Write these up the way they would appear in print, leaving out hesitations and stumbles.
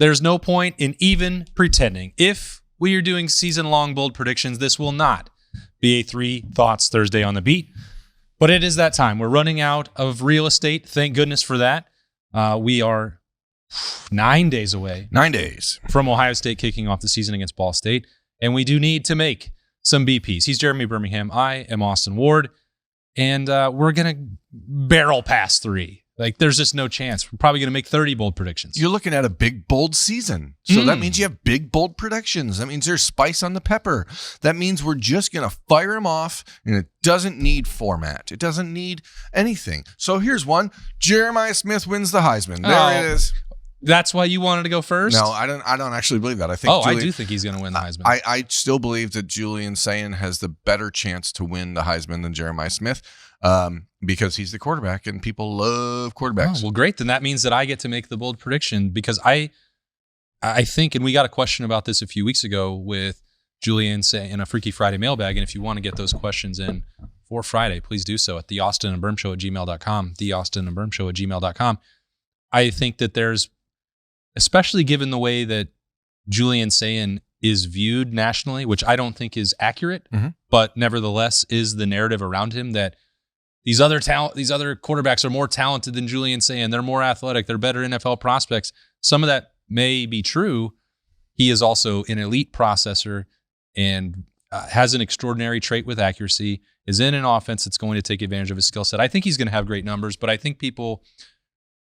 there's no point in even pretending. If we are doing season-long bold predictions, this will not be a 3 Thoughts Thursday on the Beat. But it is that time. We're running out of real estate. Thank goodness for that. We are 9 days away. 9 days. From Ohio State kicking off the season against Ball State. And we do need to make some BPs. He's Jeremy Birmingham. I am Austin Ward. And we're going to barrel past 3. Like, there's just no chance. We're probably going to make 30 bold predictions. You're looking at a big, bold season. So that means you have big, bold predictions. That means there's spice on the pepper. That means we're just going to fire them off, and it doesn't need format. It doesn't need anything. So here's one. Jeremiah Smith wins the Heisman. There it is. That's why you wanted to go first? No, I don't actually believe that. I think I do think he's going to win the Heisman. I still believe that Julian Sayin has the better chance to win the Heisman than Jeremiah Smith. Because he's the quarterback and people love quarterbacks. Oh, well, great. Then that means that I get to make the bold prediction because I think, and we got a question about this a few weeks ago with Julian in a Freaky Friday mailbag. And if you want to get those questions in for Friday, please do so at the Austin and Birm Show at gmail.com, the Austin and Birm Show at gmail.com. I think that there's, especially given the way that Julian Sayin is viewed nationally, which I don't think is accurate, but nevertheless is the narrative around him that these other quarterbacks are more talented than Julian Sayin. They're more athletic. They're better NFL prospects. Some of that may be true. He is also an elite processor and has an extraordinary trait with accuracy, is in an offense that's going to take advantage of his skill set. I think he's going to have great numbers, but I think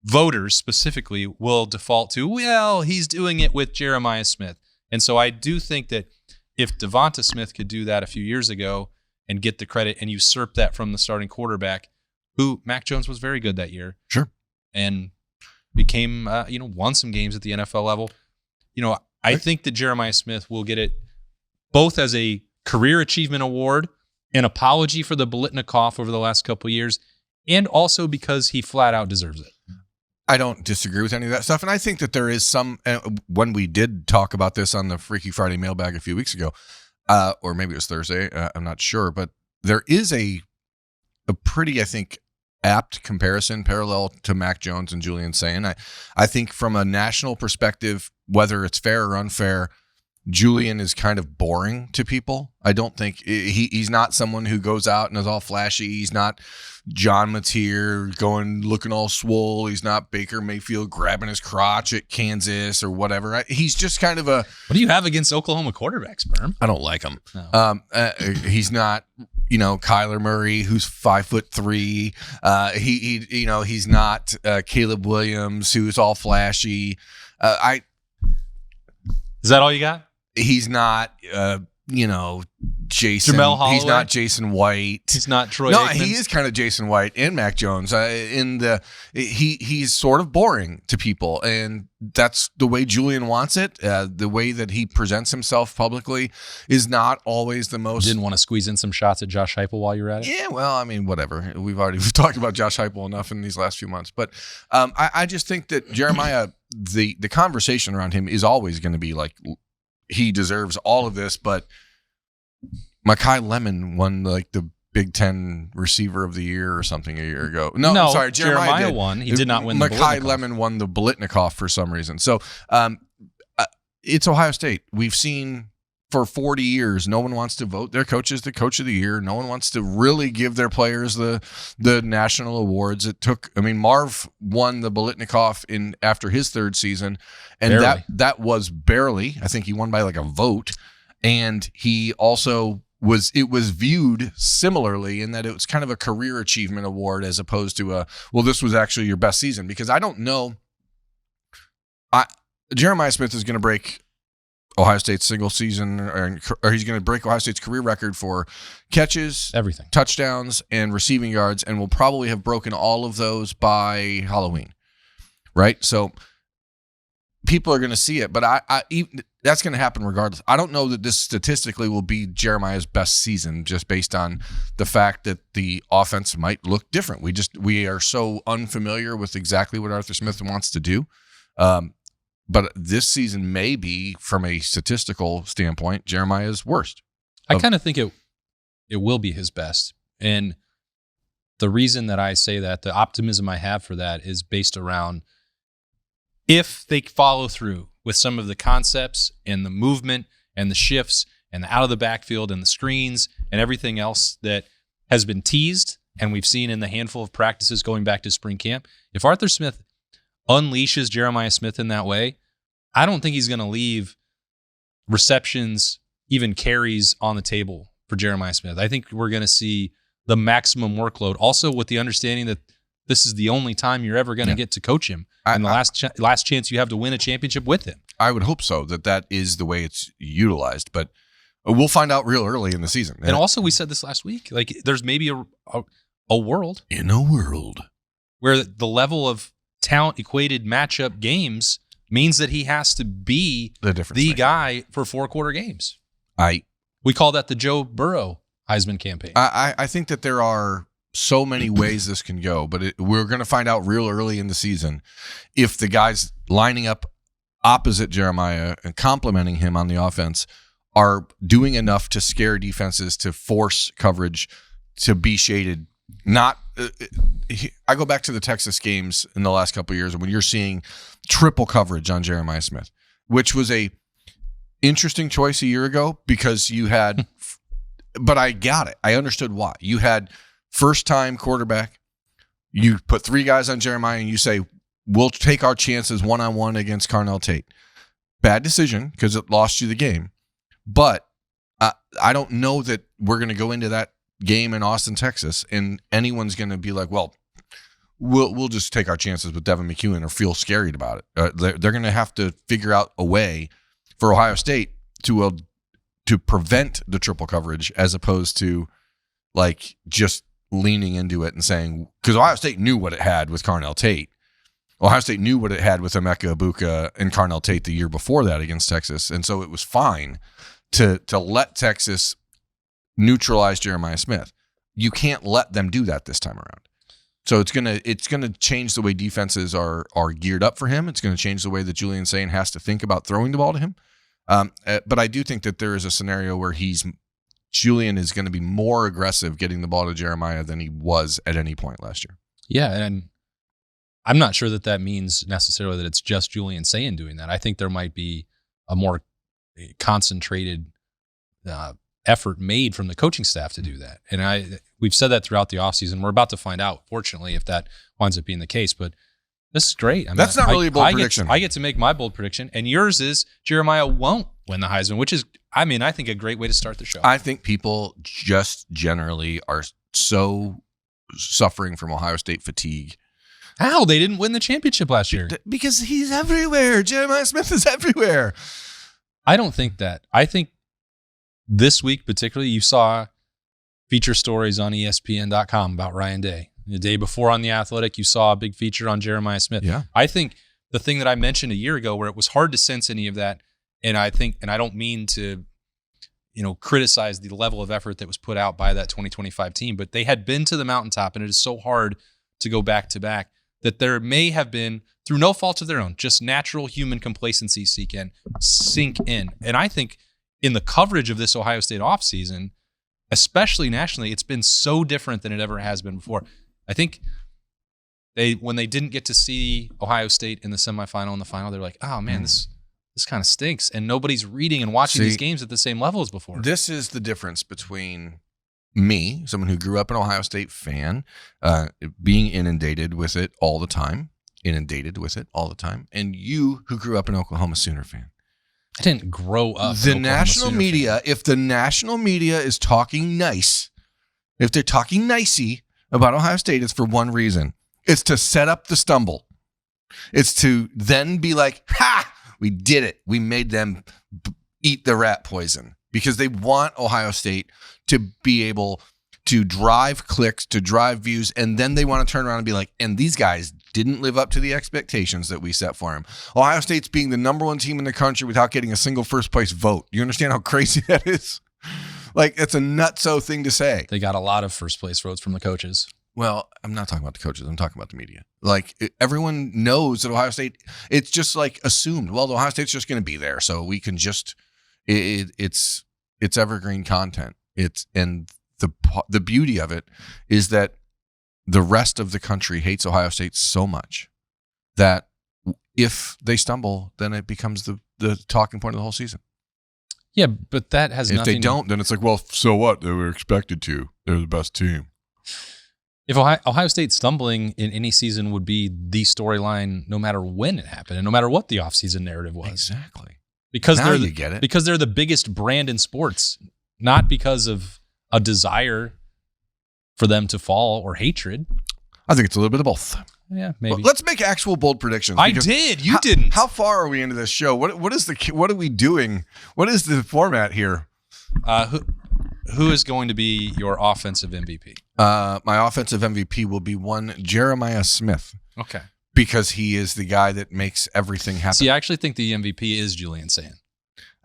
voters specifically, will default to, well, he's doing it with Jeremiah Smith. And so I do think that if Devonta Smith could do that a few years ago, and get the credit and usurp that from the starting quarterback, who Mac Jones was very good that year. Sure. And became, won some games at the NFL level. I think that Jeremiah Smith will get it both as a career achievement award, an apology for the Biletnikoff over the last couple of years, and also because he flat out deserves it. I don't disagree with any of that stuff. And I think that there is some, when we did talk about this on the Freaky Friday mailbag a few weeks ago, or maybe it was Thursday, I'm not sure, but there is a pretty, I think, apt comparison, parallel to Mac Jones and Julian Sayin. I think from a national perspective, whether it's fair or unfair, Julian is kind of boring to people. I don't think he's not someone who goes out and is all flashy. He's not John Mateer looking all swole. He's not Baker Mayfield grabbing his crotch at Kansas or whatever. He's just kind of a. What do you have against Oklahoma quarterbacks, Birm? I don't like him. No. He's not, Kyler Murray, who's 5'3". He's not Caleb Williams, who's all flashy. Is that all you got? He's not, Jason. Jamel Holloway? He's not Jason White. He's not Troy No, Aikman? he is kind of Jason White and Mac Jones. He's sort of boring to people, and that's the way Julian wants it. The way that he presents himself publicly is not always the most. Didn't want to squeeze in some shots at Josh Heupel while you're at it? Yeah, well, I mean, whatever. We've talked about Josh Heupel enough in these last few months, but I just think that Jeremiah, the conversation around him is always going to be like, he deserves all of this, but Mekhi Lemon won the Big Ten Receiver of the Year or something a year ago. No, I'm sorry, Jeremiah won. He did not win the Mekhi Biletnikoff. Lemon won the Biletnikoff for some reason. So it's Ohio State. We've seen for 40 years, no one wants to vote their coaches the Coach of the Year. No one wants to really give their players the national awards. Marv won the Biletnikoff after his third season, and barely. that was barely. I think he won by a vote, and he also was viewed similarly in that it was kind of a career achievement award as opposed to this was actually your best season, because I don't know. Jeremiah Smith is going to break Ohio State's single season, or he's going to break Ohio State's career record for catches, everything, touchdowns, and receiving yards, and will probably have broken all of those by Halloween, right? So people are going to see it, but that's going to happen regardless. I don't know that this statistically will be Jeremiah's best season, just based on the fact that the offense might look different. We are so unfamiliar with exactly what Arthur Smith wants to do. But this season may be, from a statistical standpoint, Jeremiah's worst. I kind of think it will be his best. And the reason that I say that, the optimism I have for that, is based around if they follow through with some of the concepts and the movement and the shifts and the out of the backfield and the screens and everything else that has been teased and we've seen in the handful of practices going back to spring camp. If Arthur Smith unleashes Jeremiah Smith in that way, I don't think he's going to leave receptions, even carries on the table for Jeremiah Smith. I think we're going to see the maximum workload, also with the understanding that this is the only time you're ever going to get to coach him and the last chance you have to win a championship with him. I would hope so, that is the way it's utilized, but we'll find out real early in the season. And also, we said this last week, like there's maybe a world in a world where the level of talent equated matchup games means that he has to be the guy for 4-quarter games. We call that the Joe Burrow Heisman campaign. I think that there are so many ways this can go, but we're going to find out real early in the season if the guys lining up opposite Jeremiah and complimenting him on the offense are doing enough to scare defenses, to force coverage, to be shaded. I go back to the Texas games in the last couple of years when you're seeing triple coverage on Jeremiah Smith, which was a interesting choice a year ago because you had, but I got it. I understood why. You had first-time quarterback. You put 3 guys on Jeremiah and you say, we'll take our chances one-on-one against Carnell Tate. Bad decision because it lost you the game. But I don't know that we're going to go into that game in Austin, Texas, and anyone's going to be like, well, we'll just take our chances with Devin McEwen or feel scared about it. They're going to have to figure out a way for Ohio State to prevent the triple coverage as opposed to like just leaning into it and saying, because Ohio State knew what it had with Carnell Tate. Ohio State knew what it had with Emeka Egbuka and Carnell Tate the year before that against Texas, and so it was fine to let Texas neutralize Jeremiah Smith. You can't let them do that this time around. So it's gonna change the way defenses are geared up for him. It's going to change the way that Julian Sayin has to think about throwing the ball to him. But I do think that there is a scenario where Julian is going to be more aggressive getting the ball to Jeremiah than he was at any point last year. Yeah, and I'm not sure that means necessarily that it's just Julian Sayin doing that. I think there might be a more concentrated effort made from the coaching staff to do that. And we've said that throughout the offseason. We're about to find out, fortunately, if that winds up being the case. But this is great. I mean, that's not really a bold prediction. I get to make my bold prediction, and yours is Jeremiah won't win the Heisman, which is, I think, a great way to start the show. I think people just generally are so suffering from Ohio State fatigue. How? They didn't win the championship last year. Because he's everywhere. Jeremiah Smith is everywhere. I don't think that. I think this week particularly, you saw feature stories on ESPN.com about Ryan Day. The day before on The Athletic, you saw a big feature on Jeremiah Smith. Yeah. I think the thing that I mentioned a year ago where it was hard to sense any of that, and I don't mean to, criticize the level of effort that was put out by that 2025 team, but they had been to the mountaintop, and it is so hard to go back to back that there may have been, through no fault of their own, just natural human complacency sink in. And I think in the coverage of this Ohio State offseason, especially nationally, it's been so different than it ever has been before. I think when they didn't get to see Ohio State in the semifinal and the final, they're like, oh man, this kind of stinks. And nobody's reading and watching these games at the same level as before. This is the difference between me, someone who grew up an Ohio State fan, being inundated with it all the time, and you who grew up an Oklahoma Sooner fan. I didn't grow up. The national media, if the national media is talking nice, if they're talking nicey about Ohio State, it's for one reason. It's to set up the stumble. It's to then be like, ha, we did it. We made them eat the rat poison. Because they want Ohio State to be able to drive clicks, to drive views, and then they want to turn around and be like, and these guys didn't live up to the expectations that we set for them. Ohio State's being the number 1 team in the country without getting a single first-place vote. You understand how crazy that is? Like, it's a nutso thing to say. They got a lot of first-place votes from the coaches. Well, I'm not talking about the coaches. I'm talking about the media. Like, everyone knows that Ohio State, it's just like assumed, well, Ohio State's just going to be there, so we can just... It's evergreen content. And the beauty of it is that the rest of the country hates Ohio State so much that if they stumble, then it becomes the talking point of the whole season. Yeah, but that has If nothing. they don't, then it's like, well, so what? They were expected to. They're the best team. If Ohio State stumbling in any season would be the storyline, no matter when it happened and no matter what the offseason narrative was. Exactly. Because now you get it. Because they're the biggest brand in sports, not because of a desire for them to fall or hatred. I think it's a little bit of both. Yeah, maybe. Well, let's make actual bold predictions. I did. You didn't. How far are we into this show? What are we doing? What is the format here? Who is going to be your offensive MVP? My offensive MVP will be one Jeremiah Smith. Okay. Because he is the guy that makes everything happen. See, I actually think the MVP is Julian Sayin.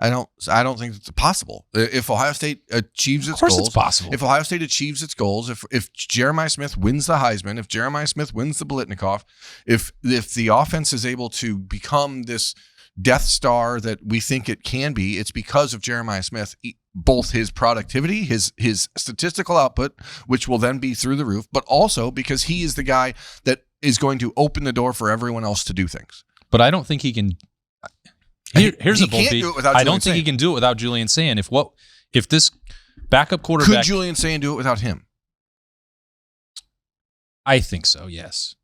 I don't think it's possible. If Ohio State achieves its goals, of course it's possible. If Ohio State achieves its goals, if Jeremiah Smith wins the Heisman, if Jeremiah Smith wins the Biletnikoff, if the offense is able to become this Death Star that we think it can be, it's because of Jeremiah Smith, both his productivity, his statistical output, which will then be through the roof, but also because he is the guy that is going to open the door for everyone else to do things. But I don't think he can. Here's a bold beat. I don't think he can do it without Julian Sayin. If this backup quarterback, could Julian Sayin do it without him? I think so. Yes.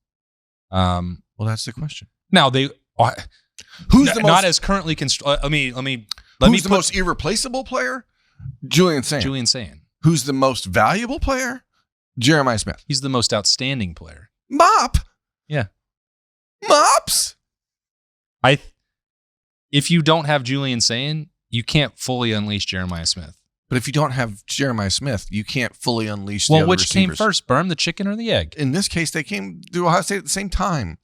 Well, that's the question. Now who's the not most, as currently constructed? Who's the most irreplaceable player? Julian Sayin. Julian Sayin. Who's the most valuable player? Jeremiah Smith. He's the most outstanding player. Mop. Yeah. Mops. If you don't have Julian Sayin, you can't fully unleash Jeremiah Smith. But if you don't have Jeremiah Smith, you can't fully unleash the other which receivers. Came first, Birm, the chicken or the egg? In this case, they came to Ohio State at the same time.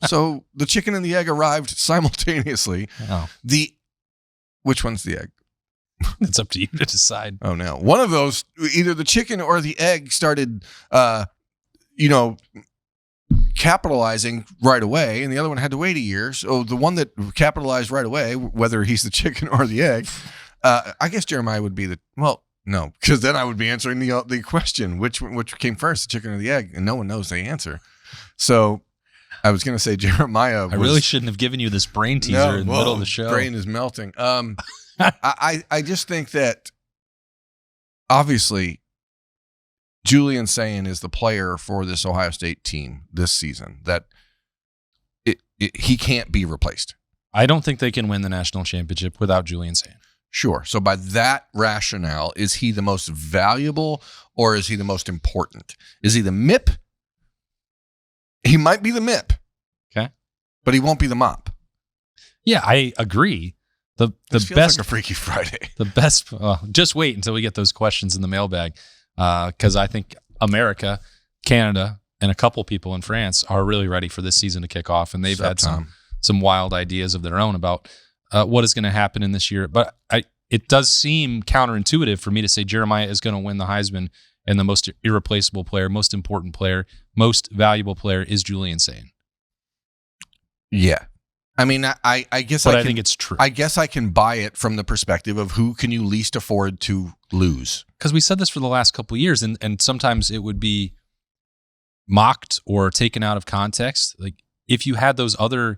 So the chicken and the egg arrived simultaneously. Oh. Which one's the egg? It's up to you to decide. Oh, no. One of those, either the chicken or the egg started, capitalizing right away, and the other one had to wait a year. So the one that capitalized right away, whether he's the chicken or the egg, I guess Jeremiah would be no, because then I would be answering the question, which came first, the chicken or the egg, and no one knows the answer. So I was going to say Jeremiah. I really shouldn't have given you this brain teaser in the middle of the show. Brain is melting. I just think that obviously Julian Sayin is the player for this Ohio State team this season that he can't be replaced. I don't think they can win the national championship without Julian Sayin. Sure. So by that rationale, is he the most valuable or is he the most important? Is he the MIP? He might be the MIP. Okay. But he won't be the mop. Yeah, I agree. The this feels best like a Freaky Friday. The best. Just wait until we get those questions in the mailbag, because I think America, Canada, and a couple people in France are really ready for this season to kick off, and they've had some wild ideas of their own about what is going to happen in this year. But it does seem counterintuitive for me to say Jeremiah is going to win the Heisman, and the most irreplaceable player, most important player, most valuable player is Julian Sayin. Yeah. I mean, I guess I think it's true. I guess I can buy it from the perspective of who can you least afford to lose. Because we said this for the last couple of years, and sometimes it would be mocked or taken out of context. Like if you had those other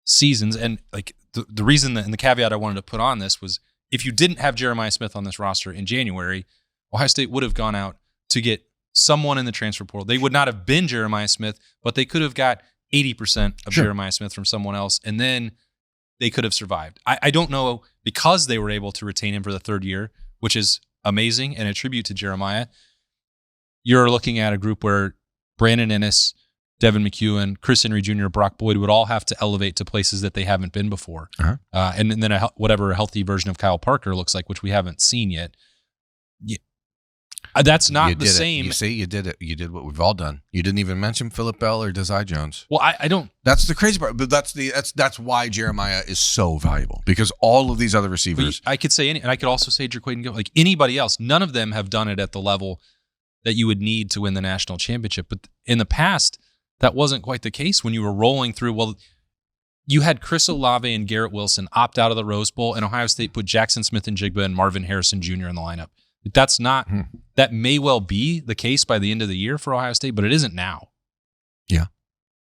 seasons, and like the reason and the caveat I wanted to put on this was if you didn't have Jeremiah Smith on this roster in January, Ohio State would have gone out to get someone in the transfer portal. They would not have been Jeremiah Smith, but they could have got 80% of Jeremiah Smith from someone else, and then they could have survived. I don't know, because they were able to retain him for the third year, which is amazing and a tribute to Jeremiah. You're looking at a group where Brandon Ennis, Devin McEwen, Chris Henry Jr., Brock Boyd would all have to elevate to places that they haven't been before. Uh-huh. And then whatever a healthy version of Kyle Parker looks like, which we haven't seen yet. That's not the same. You see, you did it. You did what we've all done. You didn't even mention Phillip Bell or Desai Jones. Well, I don't. That's the crazy part. But that's why Jeremiah is so valuable, because all of these other receivers. I could say and I could also say Jaquaden Gill, like anybody else. None of them have done it at the level that you would need to win the national championship. But in the past, that wasn't quite the case when you were rolling through. Well, you had Chris Olave and Garrett Wilson opt out of the Rose Bowl, and Ohio State put Jackson Smith-Njigba and Marvin Harrison Jr. in the lineup. That's not. That may well be the case by the end of the year for Ohio State, but it isn't now. Yeah,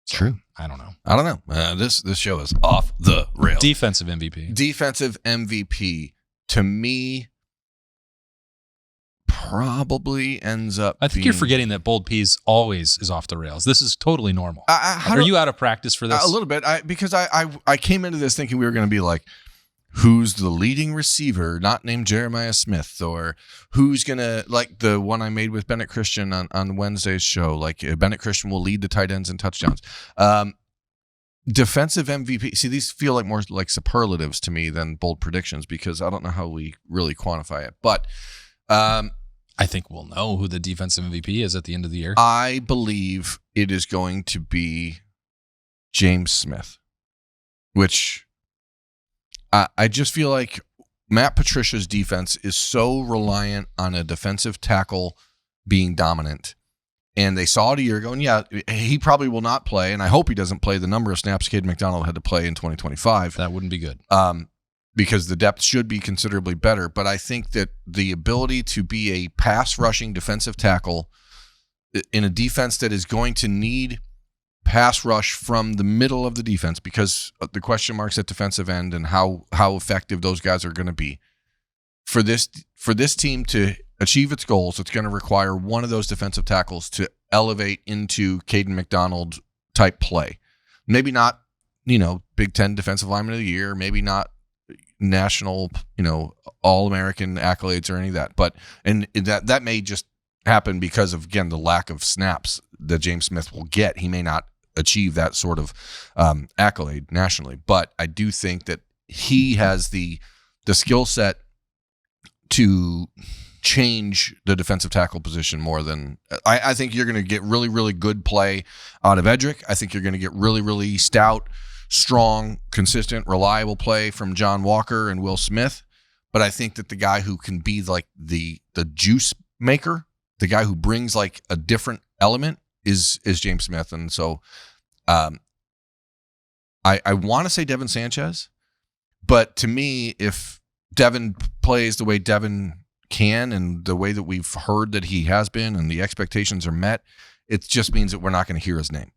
so. True. I don't know. I don't know. This show is off the rails. Defensive MVP. Defensive MVP, to me, probably ends up I think you're forgetting that Bold Peas always is off the rails. This is totally normal. Are you out of practice for this? A little bit. Because I came into this thinking we were going to be like, who's the leading receiver, not named Jeremiah Smith, or who's going to, like the one I made with Bennett Christian on Wednesday's show, like Bennett Christian will lead the tight ends in touchdowns. Defensive MVP. See, these feel like more like superlatives to me than bold predictions because I don't know how we really quantify it. But I think we'll know who the defensive MVP is at the end of the year. I believe it is going to be James Smith, which I just feel like Matt Patricia's defense is so reliant on a defensive tackle being dominant. And they saw it a year ago, and yeah, he probably will not play, and I hope he doesn't play the number of snaps Caden McDonald had to play in 2025. That wouldn't be good. Because the depth should be considerably better. But I think that the ability to be a pass-rushing defensive tackle in a defense that is going to need pass rush from the middle of the defense because the question marks at defensive end and how effective those guys are going to be. For this team to achieve its goals, it's going to require one of those defensive tackles to elevate into Caden McDonald type play. Maybe not, Big Ten Defensive Lineman of the Year, maybe not national, All-American accolades or any of that. But and that may just happen because of, again, the lack of snaps that James Smith will get. He may not achieve that sort of accolade nationally. But I do think that he has the skill set to change the defensive tackle position more than I think you're going to get really, really good play out of Edric. I think you're going to get really, really stout, strong, consistent, reliable play from John Walker and Will Smith. But I think that the guy who can be like the juice maker, the guy who brings like a different element is James Smith. And so I want to say Devin Sanchez, but to me, if Devin plays the way Devin can and the way that we've heard that he has been and the expectations are met, it just means that we're not going to hear his name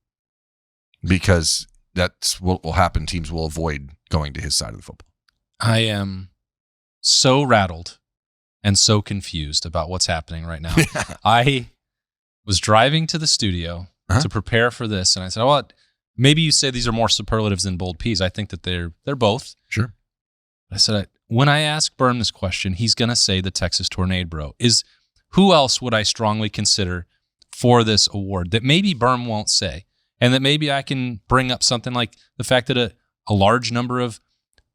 because that's what will happen. Teams will avoid going to his side of the football. I am so rattled and so confused about what's happening right now. I was driving to the studio to prepare for this, and I said, well, maybe you say these are more superlatives than bold peas. I think that they're both. Sure. I said, when I ask Birm this question, he's going to say the Texas Tornado. Who else would I strongly consider for this award that maybe Birm won't say? And that maybe I can bring up something like the fact that a large number of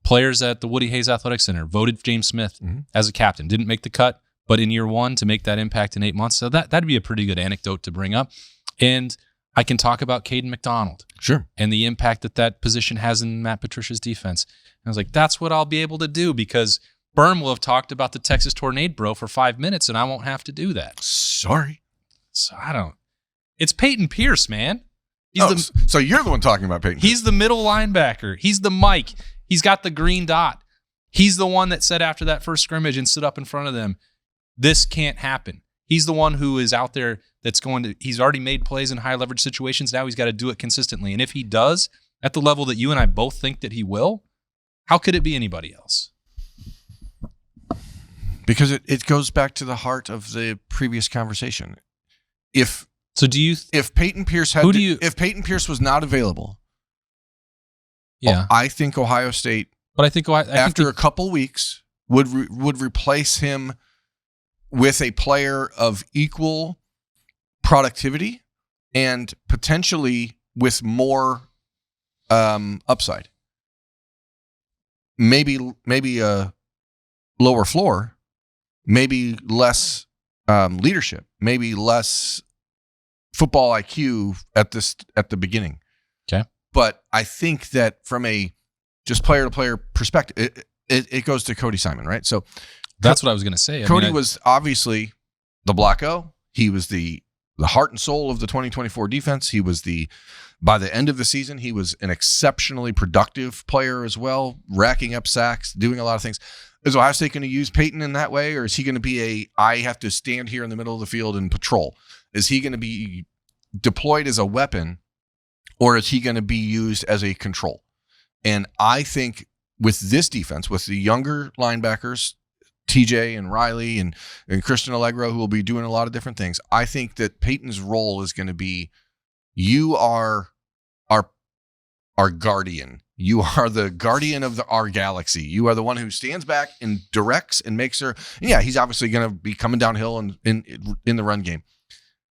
players at the Woody Hayes Athletic Center voted James Smith as a captain. Didn't make the cut, but in year one to make that impact in 8 months. So that'd be a pretty good anecdote to bring up. And I can talk about Caden McDonald. Sure. And the impact that position has in Matt Patricia's defense. And I was like, that's what I'll be able to do because Birm will have talked about the Texas Tornado for 5 minutes and I won't have to do that. Sorry. So it's Peyton Pierce, man. So you're the one talking about Peyton Pierce. He's the middle linebacker. He's the Mike. He's got the green dot. He's the one that said after that first scrimmage and stood up in front of them, this can't happen. He's the one who is out there he's already made plays in high leverage situations. Now he's got to do it consistently. And if he does at the level that you and I both think that he will, how could it be anybody else? Because it goes back to the heart of the previous conversation. If Peyton Pierce if Peyton Pierce was not available, I think Ohio State, but I think after a couple weeks would replace him with a player of equal productivity and potentially with more upside. Maybe a lower floor, maybe less leadership, maybe less football IQ at the beginning. Okay. But I think that from a just player-to-player perspective, it goes to Cody Simon, right? So that's what I was going to say. Cody was obviously the Black O. He was the heart and soul of the 2024 defense. He was by the end of the season, he was an exceptionally productive player as well, racking up sacks, doing a lot of things. Is Ohio State going to use Peyton in that way, or is he going to be I have to stand here in the middle of the field and patrol? Is he going to be deployed as a weapon, or is he going to be used as a control? And I think with this defense, with the younger linebackers, TJ and Riley and Christian Allegro, who will be doing a lot of different things, I think that Peyton's role is going to be, you are our guardian. You are the guardian of our galaxy. You are the one who stands back and directs and makes sure. And yeah, he's obviously going to be coming downhill in the run game.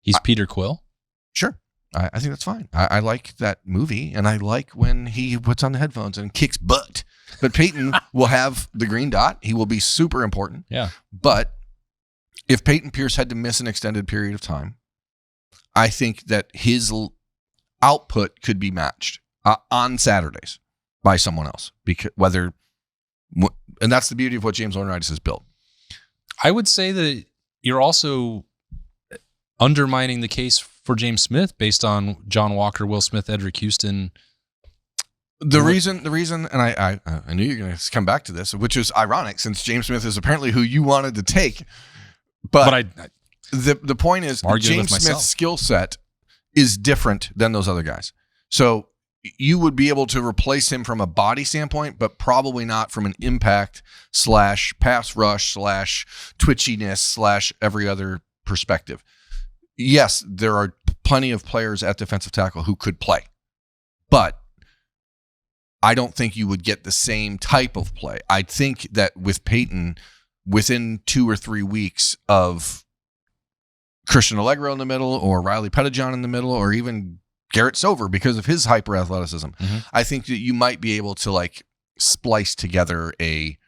He's Peter Quill. Sure. I think that's fine. I like that movie, and I like when he puts on the headphones and kicks butt. But Peyton will have the green dot. He will be super important. Yeah. But if Peyton Pierce had to miss an extended period of time, I think that his output could be matched on Saturdays by someone else. Because and that's the beauty of what James Laurinaitis has built. I would say that you're also undermining the case for James Smith based on John Walker, Will Smith, Edric Houston. The reason, and I knew you were going to come back to this, which is ironic since James Smith is apparently who you wanted to take. But the point is, James Smith's skill set is different than those other guys. So you would be able to replace him from a body standpoint, but probably not from an impact / pass rush / twitchiness / every other perspective. Yes, there are plenty of players at defensive tackle who could play, but I don't think you would get the same type of play. I think that with Peyton, within 2 or 3 weeks of Christian Allegro in the middle, or Riley Pettijohn in the middle, or even Garrett Sover because of his hyper athleticism, I think that you might be able to like splice together a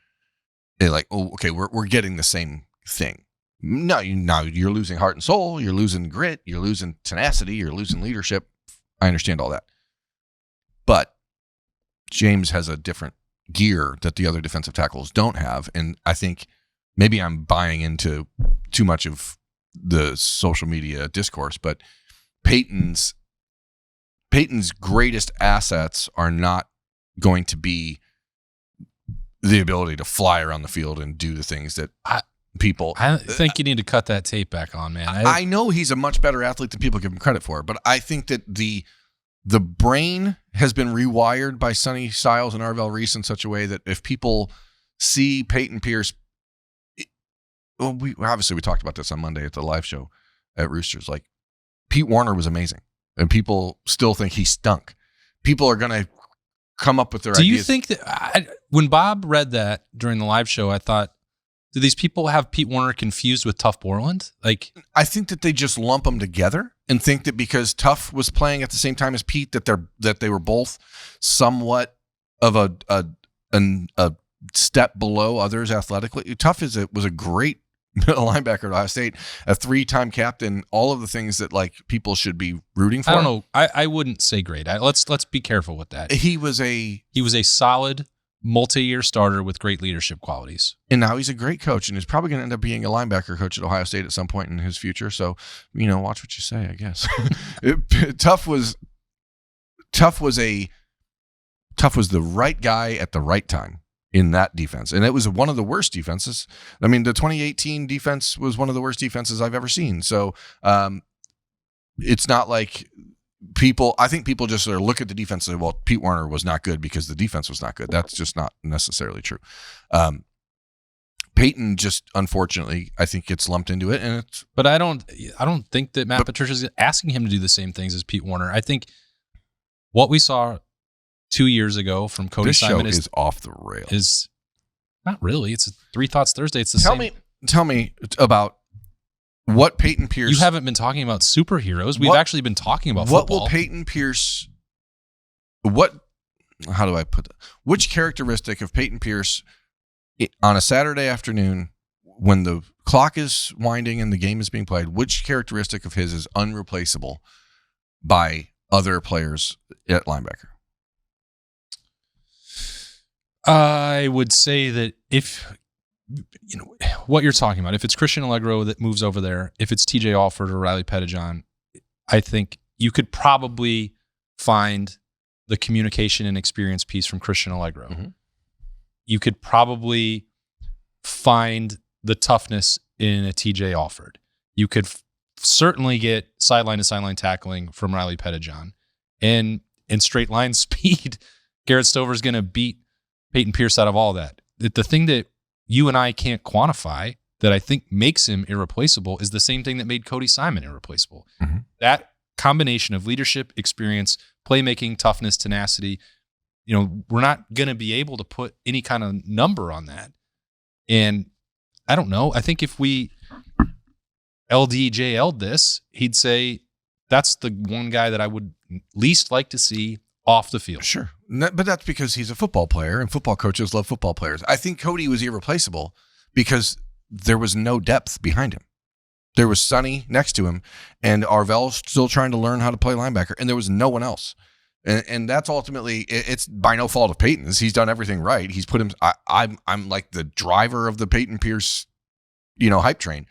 like, oh, okay, we're getting the same thing. No, you're losing heart and soul. You're losing grit. You're losing tenacity. You're losing leadership. I understand all that. But James has a different gear that the other defensive tackles don't have. And I think maybe I'm buying into too much of the social media discourse, but Peyton's greatest assets are not going to be the ability to fly around the field and do the things that people. I think you need to cut that tape back on, man. I know he's a much better athlete than people give him credit for, but I think that the brain has been rewired by Sonny Styles and Arvell Reese in such a way that if people see Peyton Pierce, we talked about this on Monday at the live show at Roosters. Like, Pete Warner was amazing, and people still think he stunk. People are going to come up with their ideas. Do you think that when Bob read that during the live show, I thought, do these people have Pete Warner confused with Tuff Borland? Like, I think that they just lump them together and think that because Tuff was playing at the same time as Pete, that they were both somewhat of a step below others athletically. Tuff was a great middle linebacker at Ohio State, a 3-time captain, all of the things that like people should be rooting for. I don't know. I wouldn't say great. Let's be careful with that. He was a solid multi-year starter with great leadership qualities. And now he's a great coach, and he's probably going to end up being a linebacker coach at Ohio State at some point in his future. So, watch what you say, I guess. Tuff was the right guy at the right time in that defense. And it was one of the worst defenses. I mean, the 2018 defense was one of the worst defenses I've ever seen. So it's not like I think people just sort of look at the defense and say, well, Pete Warner was not good because the defense was not good. That's just not necessarily true. Peyton just, unfortunately, I think gets lumped into it. But I don't think that Matt Patricia's asking him to do the same things as Pete Warner. I think what we saw 2 years ago from Cody Simon is off the rails. Is not really. It's a Three Thoughts Thursday. It's the same. Tell me about what Peyton Pierce. You haven't been talking about superheroes. We've actually been talking about football. What will Peyton Pierce? How do I put that? Which characteristic of Peyton Pierce on a Saturday afternoon when the clock is winding and the game is being played? Which characteristic of his is unreplaceable by other players at linebacker? I would say that if what you're talking about, if it's Christian Allegro that moves over there, if it's TJ Alford or Riley Pettijohn, I think you could probably find the communication and experience piece from Christian Allegro. Mm-hmm. You could probably find the toughness in a TJ Alford. You could certainly get sideline to sideline tackling from Riley Pettijohn. And and straight line speed, Garrett Stover's going to beat Peyton Pierce out of all that. The thing that you and I can't quantify that I think makes him irreplaceable is the same thing that made Cody Simon irreplaceable. Mm-hmm. That combination of leadership, experience, playmaking, toughness, tenacity, we're not going to be able to put any kind of number on that. And I don't know. I think if we LDJL'd this, he'd say that's the one guy that I would least like to see off the field. Sure. But that's because he's a football player and football coaches love football players. I think Cody was irreplaceable because there was no depth behind him. There was Sonny next to him and Arvell still trying to learn how to play linebacker, and there was no one else. And that's ultimately, it's by no fault of Peyton's. He's done everything right. He's put him, I'm like the driver of the Peyton Pierce, hype train.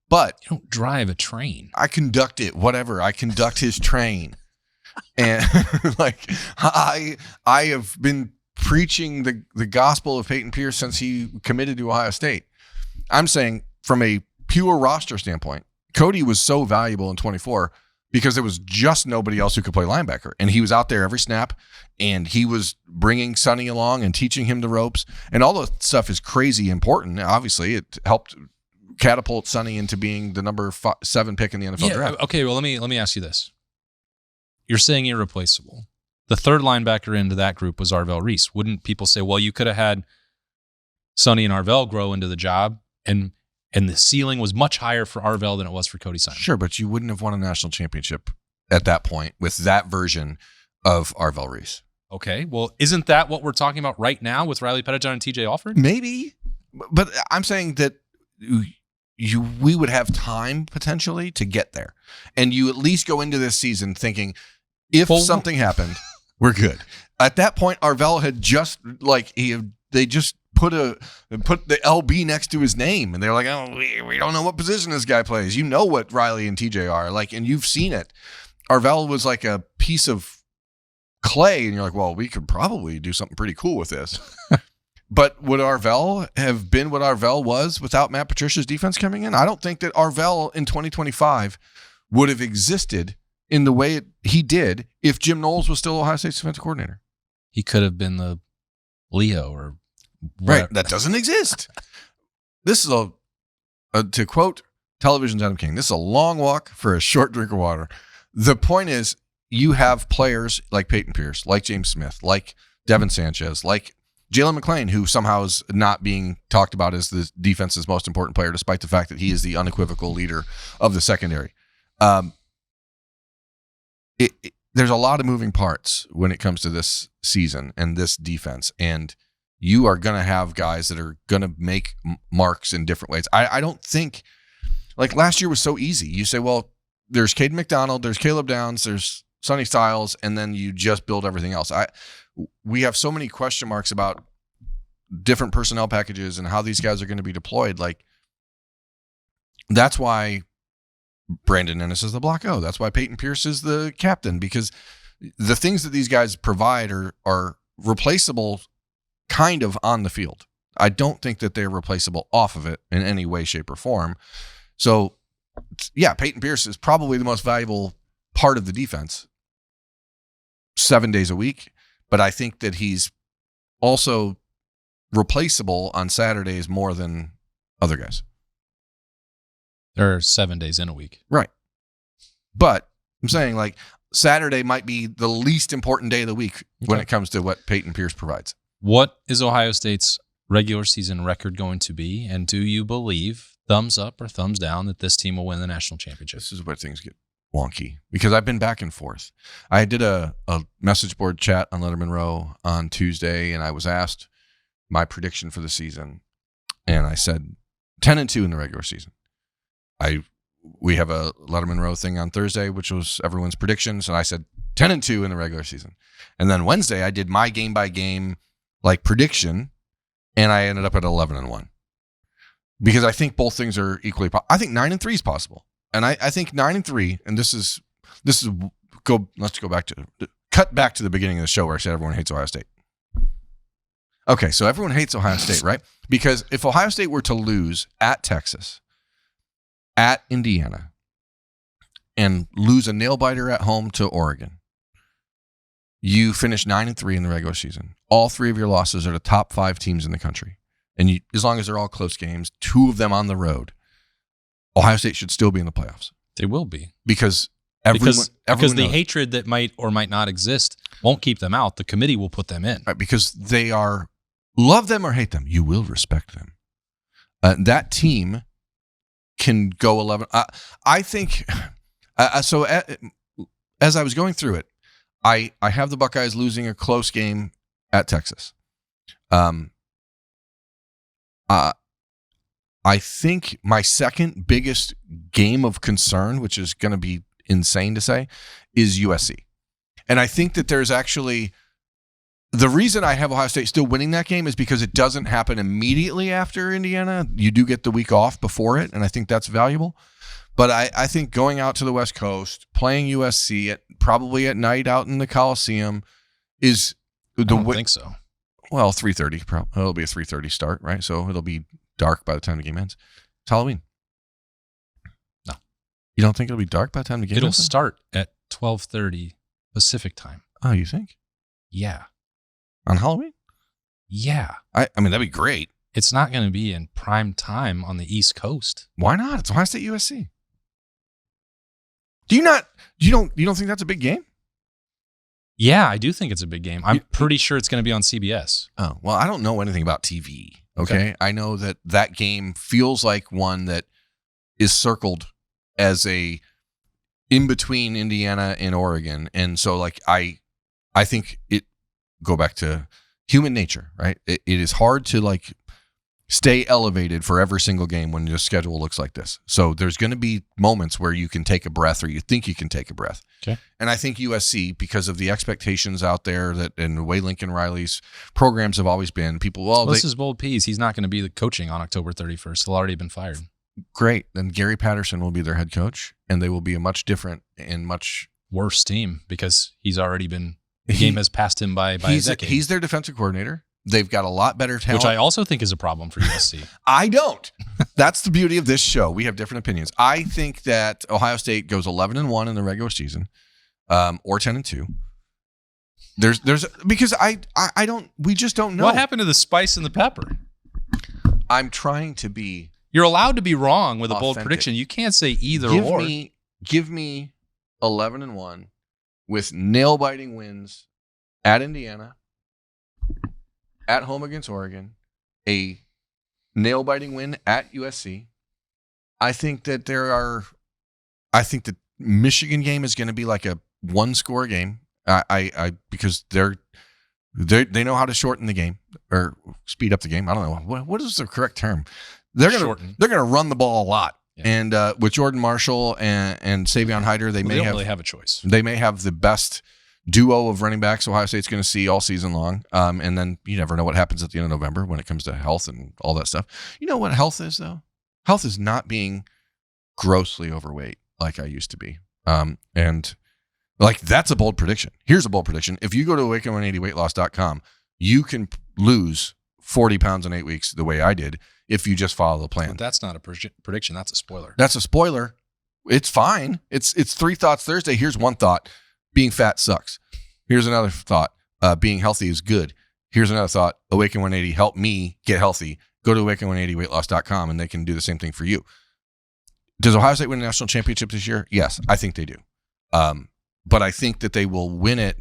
But you don't drive a train. I conduct it, whatever. I conduct his train. And like I have been preaching the gospel of Peyton Pierce since he committed to Ohio State. I'm saying from a pure roster standpoint, Cody was so valuable in 24 because there was just nobody else who could play linebacker. And he was out there every snap, and he was bringing Sonny along and teaching him the ropes. And all the stuff is crazy important. Obviously, it helped catapult Sonny into being the number 7 pick in the NFL draft. Okay, well, let me ask you this. You're saying irreplaceable. The third linebacker into that group was Arvell Reese. Wouldn't people say, well, you could have had Sonny and Arvell grow into the job, and the ceiling was much higher for Arvell than it was for Cody Simon? Sure, but you wouldn't have won a national championship at that point with that version of Arvell Reese. Okay, well, isn't that what we're talking about right now with Riley Pettijohn and TJ Alford? Maybe, but I'm saying that we would have time potentially to get there, and you at least go into this season thinking, if something happened, we're good. At that point, Arvell had just they just put the LB next to his name, and they're like, oh, we don't know what position this guy plays. You know what Riley and TJ are like, and you've seen it. Arvell was like a piece of clay, and you're like, well, we could probably do something pretty cool with this. But would Arvell have been what Arvell was without Matt Patricia's defense coming in? I don't think that Arvell in 2025 would have existed in the way he did if Jim Knowles was still Ohio State's defensive coordinator. He could have been the Leo or whatever. Right. That doesn't exist. This is to quote television's Adam King, this is a long walk for a short drink of water. The point is, you have players like Peyton Pierce, like James Smith, like Devin Sanchez, like Jalen McClain, who somehow is not being talked about as the defense's most important player, despite the fact that he is the unequivocal leader of the secondary. There's a lot of moving parts when it comes to this season and this defense, and you are going to have guys that are going to make marks in different ways. I don't think, like last year was so easy. You say, well, there's Caden McDonald, there's Caleb Downs, there's Sonny Styles, and then you just build everything else. We have so many question marks about different personnel packages and how these guys are going to be deployed. Like, that's why Brandon Ennis is the Block O. That's why Peyton Pierce is the captain, because the things that these guys provide are replaceable kind of on the field. I don't think that they're replaceable off of it in any way, shape, or form. So, yeah, Peyton Pierce is probably the most valuable part of the defense 7 days a week, but I think that he's also replaceable on Saturdays more than other guys. There are 7 days in a week. Right. But I'm saying, like, Saturday might be the least important day of the week when it comes to what Peyton Pierce provides. What is Ohio State's regular season record going to be? And do you believe, thumbs up or thumbs down, that this team will win the national championship? This is where things get wonky, because I've been back and forth. I did a message board chat on Letterman Row on Tuesday, and I was asked my prediction for the season. And I said 10-2 in the regular season. We have a Letterman Row thing on Thursday, which was everyone's predictions, and I said 10-2 in the regular season. And then Wednesday, I did my game by game prediction, and I ended up at 11-1 because I think both things are equally. I think 9-3 is possible, and I think 9-3. And let's cut back to the beginning of the show where I said everyone hates Ohio State. Okay, so everyone hates Ohio State, right? Because if Ohio State were to lose at Texas, at Indiana, and lose a nail biter at home to Oregon, You finish 9-3 in the regular season. All 3 of your losses are the top 5 teams in the country. And as long as they're all close games, 2 of them on the road, Ohio State should still be in the playoffs. They will be. Because because everyone the knows. hatred that might or might not exist won't keep them out. The committee will put them in. Right, because they are, love them or hate them, you will respect them. That team can go 11. I think, so as I was going through it, I have the Buckeyes losing a close game at Texas. I think my second biggest game of concern, which is going to be insane to say, is USC. And I think that there's actually, the reason I have Ohio State still winning that game is because it doesn't happen immediately after Indiana. You do get the week off before it, and I think that's valuable. But I think going out to the West Coast, playing USC probably at night out in the Coliseum is I don't think so. Well, 3:30. It'll be a 3:30 start, right? So it'll be dark by the time the game ends. It's Halloween. No. You don't think it'll be dark by the time the game ends? It'll start at 12:30 Pacific time. Oh, you think? Yeah. On Halloween? Yeah. I mean, that'd be great. It's not going to be in prime time on the East Coast. Why not? It's Ohio State USC. You don't think that's a big game? Yeah, I do think it's a big game. I'm pretty sure it's going to be on CBS. Oh, well, I don't know anything about TV. Okay. I know that game feels like one that is circled as a in between Indiana and Oregon. And so like, I think it go back to human nature, right? It is hard to like stay elevated for every single game when your schedule looks like this. So there's going to be moments where you can take a breath or you think you can take a breath. Okay. And I think USC, because of the expectations out there that and the way Lincoln Riley's programs have always been, people, this is bold peas. He's not going to be the coaching on October 31st. He'll already been fired. Great. Then Gary Patterson will be their head coach, and they will be a much different and much worse team because he's already been, the game has passed him by a decade. He's their defensive coordinator. They've got a lot better talent. Which I also think is a problem for USC. I don't. That's the beauty of this show. We have different opinions. I think that Ohio State goes 11-1 in the regular season, or 10-2. There's because I don't. We just don't know. What happened to the spice and the pepper? I'm trying to be. You're allowed to be wrong with a authentic. bold prediction. You can't say either or. Give me 11-1 with nail-biting wins at Indiana, at home against Oregon, a nail-biting win at USC. I think that the Michigan game is going to be like a one-score game. Because they know how to shorten the game or speed up the game. I don't know what is the correct term. They're gonna run the ball a lot. Yeah. And with Jordan Marshall and Savion Hyder, they don't really have a choice. They may have the best duo of running backs Ohio State's going to see all season long. And then you never know what happens at the end of November when it comes to health and all that stuff. You know what health is, though? Health is not being grossly overweight like I used to be. And like that's a bold prediction. Here's a bold prediction. If you go to awaken180weightloss.com, you can lose 40 pounds in 8 weeks the way I did if you just follow the plan. But that's not a prediction. That's a spoiler. That's a spoiler. It's fine. It's 3 Thoughts Thursday. Here's one thought. Being fat sucks. Here's another thought. Being healthy is good. Here's another thought. Awaken 180 help me get healthy. Go to awaken180weightloss.com and they can do the same thing for you. Does Ohio State win a national championship this year? Yes, I think they do. But I think that they will win it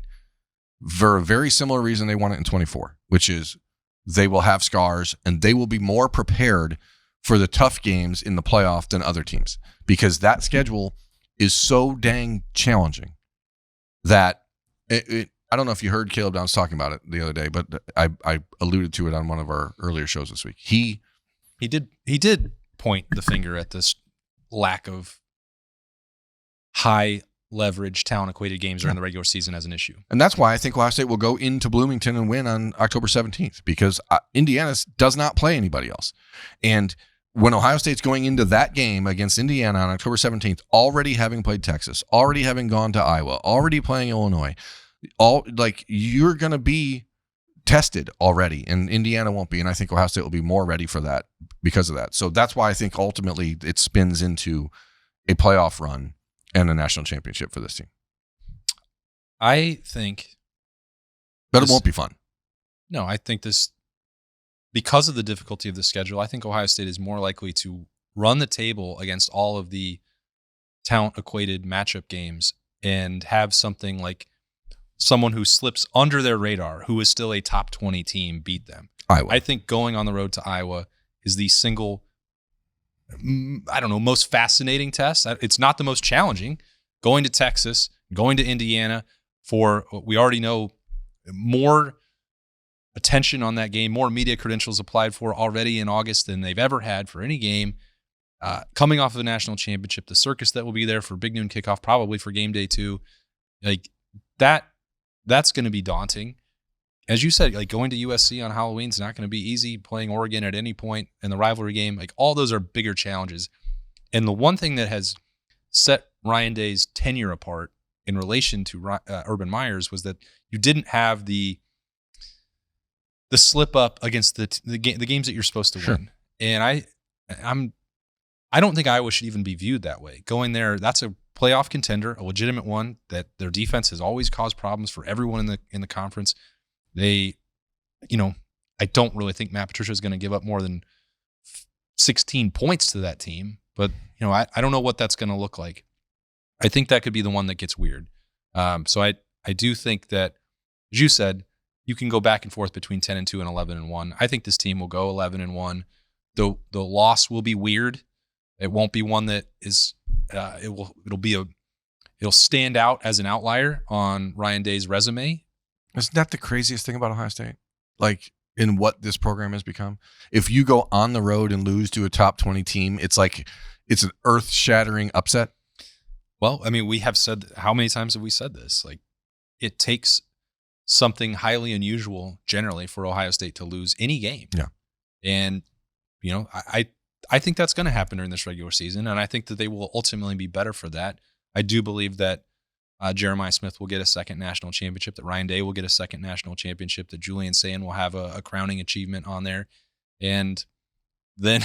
for a very similar reason they won it in 24, which is they will have scars and they will be more prepared for the tough games in the playoff than other teams because that schedule is so dang challenging that I don't know if you heard Caleb Downs talking about it the other day, but I alluded to it on one of our earlier shows this week. He did point the finger at this lack of high leverage talent equated games during the regular season as an issue. And that's why I think Ohio State will go into Bloomington and win on October 17th because Indiana does not play anybody else. And when Ohio State's going into that game against Indiana on October 17th, already having played Texas, already having gone to Iowa, already playing Illinois, you're going to be tested already, and Indiana won't be. And I think Ohio State will be more ready for that because of that. So that's why I think ultimately it spins into a playoff run and a national championship for this team. I think But it won't be fun. No, I think because of the difficulty of the schedule, I think Ohio State is more likely to run the table against all of the talent-equated matchup games and have something like someone who slips under their radar, who is still a top 20 team, beat them. Iowa. I think going on the road to Iowa is the single, most fascinating test. It's not the most challenging. Going to Texas, going to Indiana for, we already know, more attention on that game, more media credentials applied for already in August than they've ever had for any game. Coming off of a national championship, the circus that will be there for Big Noon kickoff, probably for game day 2, like that's going to be daunting. As you said, like going to USC on Halloween is not going to be easy. Playing Oregon at any point in the rivalry game, like all those are bigger challenges. And the one thing that has set Ryan Day's tenure apart in relation to Urban Meyer's was that you didn't have the slip up against the games that you're supposed to win. And I don't think Iowa should even be viewed that way. Going there, that's a playoff contender, a legitimate one, that their defense has always caused problems for everyone in the conference. I don't really think Matt Patricia is going to give up more than 16 points to that team. But, I don't know what that's going to look like. I think that could be the one that gets weird. So I do think that, as you said, you can go back and forth between 10-2 and 11-1. I think this team will go 11-1. The loss will be weird. It won't be one that is. It'll stand out as an outlier on Ryan Day's resume. Isn't that the craziest thing about Ohio State? Like, in what this program has become? If you go on the road and lose to a top 20 team, it's like it's an earth-shattering upset. Well, I mean, we have said, how many times have we said this? Like, it takes something highly unusual generally for Ohio State to lose any game. Yeah. And, I think that's going to happen during this regular season, and I think that they will ultimately be better for that. I do believe that Jeremiah Smith will get a second national championship, that Ryan Day will get a second national championship, that Julian Sayin will have a crowning achievement on there. And then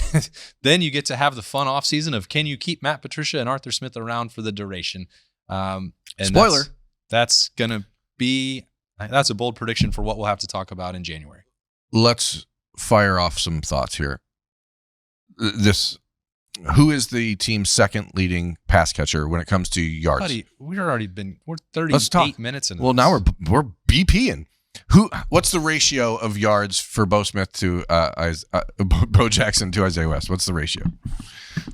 you get to have the fun offseason of, can you keep Matt Patricia and Arthur Smith around for the duration? And spoiler. That's a bold prediction for what we'll have to talk about in January. Let's fire off some thoughts here. Who is the team's second leading pass catcher when it comes to yards? Buddy, we're 38 minutes into this. Now we're BPing. What's the ratio of yards for Bo Smith to Bo Jackson to Isaiah West? What's the ratio?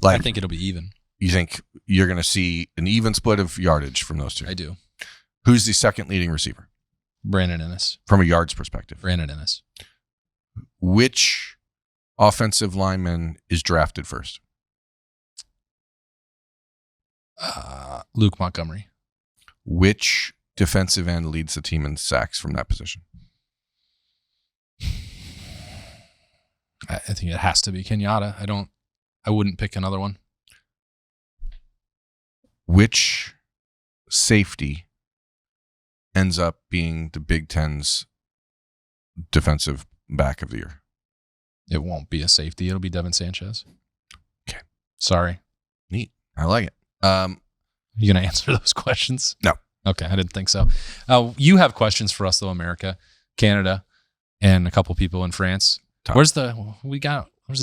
I think it'll be even. You think you're going to see an even split of yardage from those two? I do. Who's the second leading receiver? Brandon Ennis. From a yards perspective. Brandon Ennis. Which offensive lineman is drafted first? Luke Montgomery. Which defensive end leads the team in sacks from that position? I think it has to be Kenyatta. I wouldn't pick another one. Which safety ends up being the Big Ten's defensive back of the year? It won't be a safety. It'll be Devin Sanchez. Okay. Sorry. Neat. I like it. You going to answer those questions? No. Okay. I didn't think so. You have questions for us, though, America, Canada, and a couple people in France. Where's a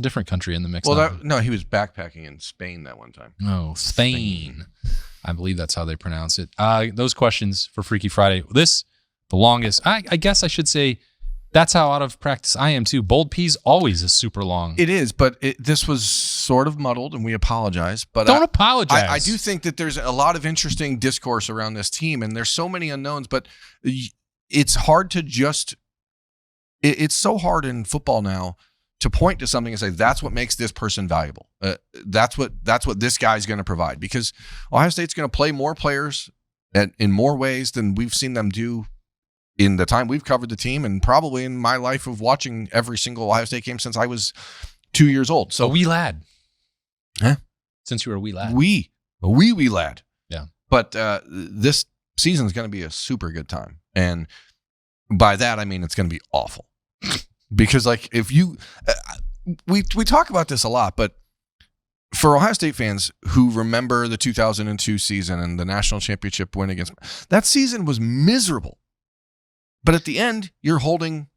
different country in the mix? Well, no, he was backpacking in Spain that one time. Oh, Spain. I believe that's how they pronounce it. Those questions for Freaky Friday. The longest, I guess I should say, that's how out of practice I am too. Bold P's always is super long. It is, but this was sort of muddled, and we apologize. But don't apologize. I do think that there's a lot of interesting discourse around this team, and there's so many unknowns. But it's hard to just. It's so hard in football now to point to something and say that's what makes this person valuable. That's what this guy's going to provide, because Ohio State's going to play more players in more ways than we've seen them do in the time we've covered the team, and probably in my life of watching every single Ohio State game since I was 2 years old. So a wee lad. Huh? Since you were a wee lad. A wee lad. Yeah. But this season is going to be a super good time. And by that, I mean it's going to be awful. Because if you we talk about this a lot, but for Ohio State fans who remember the 2002 season and the national championship win against, that season was miserable. But at the end, you're holding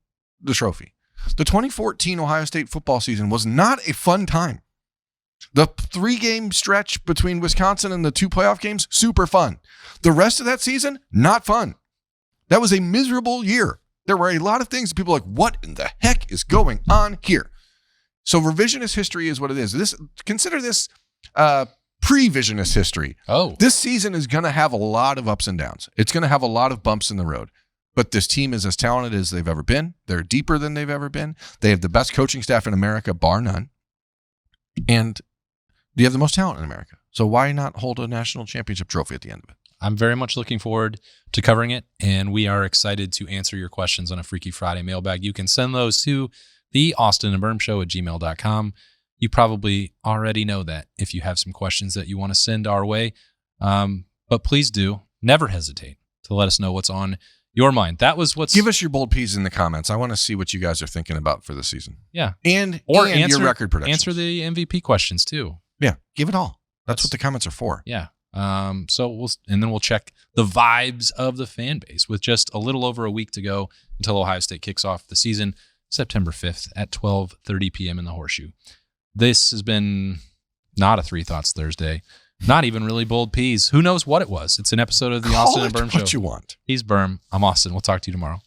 the trophy. The 2014 Ohio State football season was not a fun time. The 3-game stretch between Wisconsin and the 2 playoff games, super fun. The rest of that season, not fun. That was a miserable year. There were a lot of things that people were like, what in the heck is going on here? So revisionist history is what it is. Consider this pre-visionist history. Oh. This season is going to have a lot of ups and downs. It's going to have a lot of bumps in the road. But this team is as talented as they've ever been. They're deeper than they've ever been. They have the best coaching staff in America, bar none. And they have the most talent in America. So why not hold a national championship trophy at the end of it? I'm very much looking forward to covering it, and we are excited to answer your questions on a Freaky Friday mailbag. You can send those to the Austin and Birm Show at gmail.com. You probably already know that if you have some questions that you want to send our way. But please do never hesitate to let us know what's on your mind. That was what's... Give us your bold peas in the comments. I want to see what you guys are thinking about for the season. Yeah. And answer your record predictions. Answer the MVP questions too. Yeah. Give it all. That's what the comments are for. Yeah. So we'll check the vibes of the fan base with just a little over a week to go until Ohio State kicks off the season, September 5th at 12:30 p.m. in the Horseshoe. This has been not a Three Thoughts Thursday, not even really bold peas. Who knows what it was? It's an episode of the Austin and Birm Show. What you want. He's Birm. I'm Austin. We'll talk to you tomorrow.